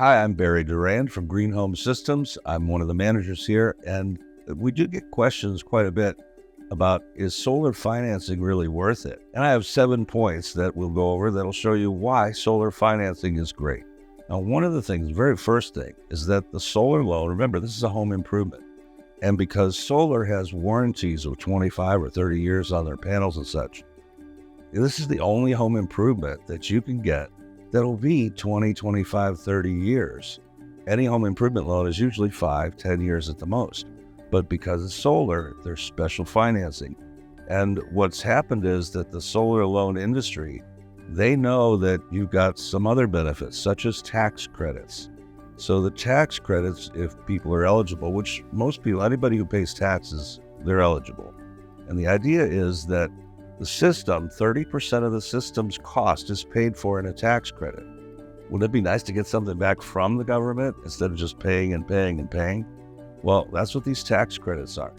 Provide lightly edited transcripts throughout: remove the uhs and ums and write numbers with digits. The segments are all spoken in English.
Hi, I'm Barry Durand from Green Home Systems. I'm one of the managers here, and we do get questions quite a bit about, is solar financing really worth it? And I have 7 points that we'll go over that'll show you why solar financing is great. Now, one of the things, the very first thing, is that the solar loan, remember, this is a home improvement. And because solar has warranties of 25 or 30 years on their panels and such, this is the only home improvement that you can get that'll be 20, 25, 30 years. Any home improvement loan is usually 5, 10 years at the most. But because it's solar, there's special financing. And what's happened is that the solar loan industry, they know that you've got some other benefits, such as tax credits. So the tax credits, if people are eligible, which most people, anybody who pays taxes, they're eligible. And the idea is that the system, 30% of the system's cost is paid for in a tax credit. Wouldn't it be nice to get something back from the government instead of just paying and paying and paying? Well, that's what these tax credits are.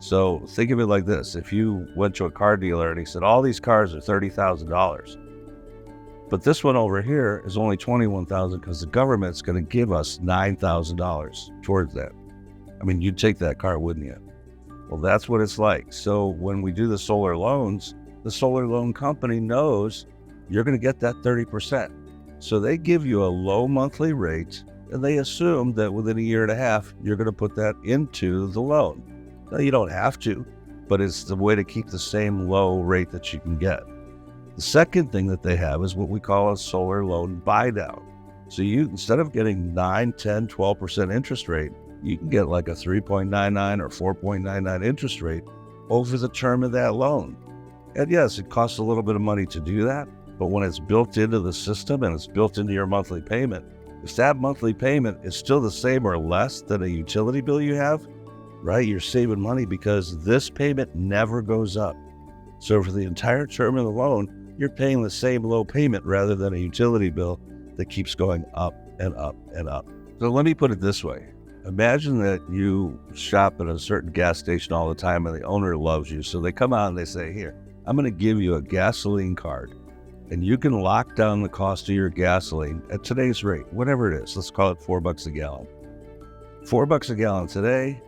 So think of it like this. If you went to a car dealer and he said, all these cars are $30,000, but this one over here is only $21,000 because the government's going to give us $9,000 towards that. I mean, you'd take that car, wouldn't you? Well, that's what it's like. So when we do the solar loans, the solar loan company knows you're going to get that 30%. So they give you a low monthly rate, and they assume that within a year and a half, you're going to put that into the loan. Now, you don't have to, but it's the way to keep the same low rate that you can get. The second thing that they have is what we call a solar loan buy down. So you, instead of getting 9, 10, 12% interest rate, you can get like a 3.99 or 4.99 interest rate over the term of that loan. And yes, it costs a little bit of money to do that, but when it's built into the system and it's built into your monthly payment, if that monthly payment is still the same or less than a utility bill you have, right, you're saving money because this payment never goes up. So for the entire term of the loan, you're paying the same low payment rather than a utility bill that keeps going up and up and up. So let me put it this way. Imagine that you shop at a certain gas station all the time and the owner loves you. So they come out and they say, here, I'm going to give you a gasoline card and you can lock down the cost of your gasoline at today's rate, whatever it is. Let's call it $4 a gallon. $4 a gallon today,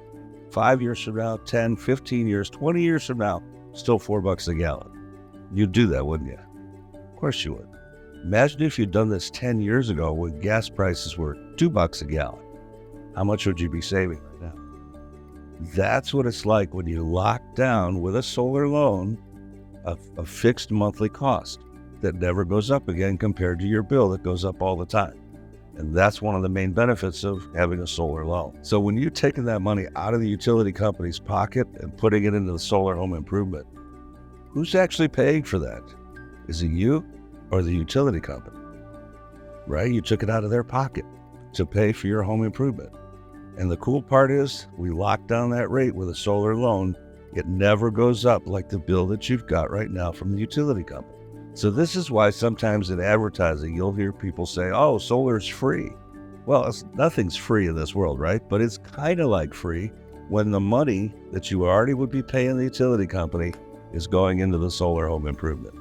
5 years from now, 10, 15 years, 20 years from now, still $4 a gallon. You'd do that, wouldn't you? Of course you would. Imagine if you'd done this 10 years ago when gas prices were $2 a gallon. How much would you be saving right now? That's what it's like when you lock down with a solar loan a fixed monthly cost that never goes up again compared to your bill that goes up all the time. And that's one of the main benefits of having a solar loan. So when you're taking that money out of the utility company's pocket and putting it into the solar home improvement, who's actually paying for that? Is it you or the utility company? Right? You took it out of their pocket to pay for your home improvement. And the cool part is we lock down that rate with a solar loan. It never goes up like the bill that you've got right now from the utility company. So this is why sometimes in advertising, you'll hear people say, oh, solar is free. Well, nothing's free in this world, right? But it's kind of like free when the money that you already would be paying the utility company is going into the solar home improvement.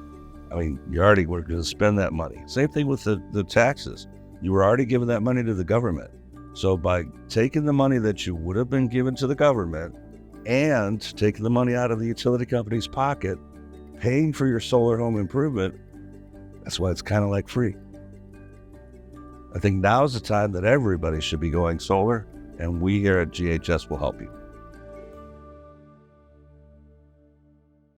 I mean, you already were going to spend that money. Same thing with the taxes. You were already giving that money to the government. So by taking the money that you would have been given to the government and taking the money out of the utility company's pocket, paying for your solar home improvement, that's why it's kind of like free. I think now's the time that everybody should be going solar, and we here at GHS will help you.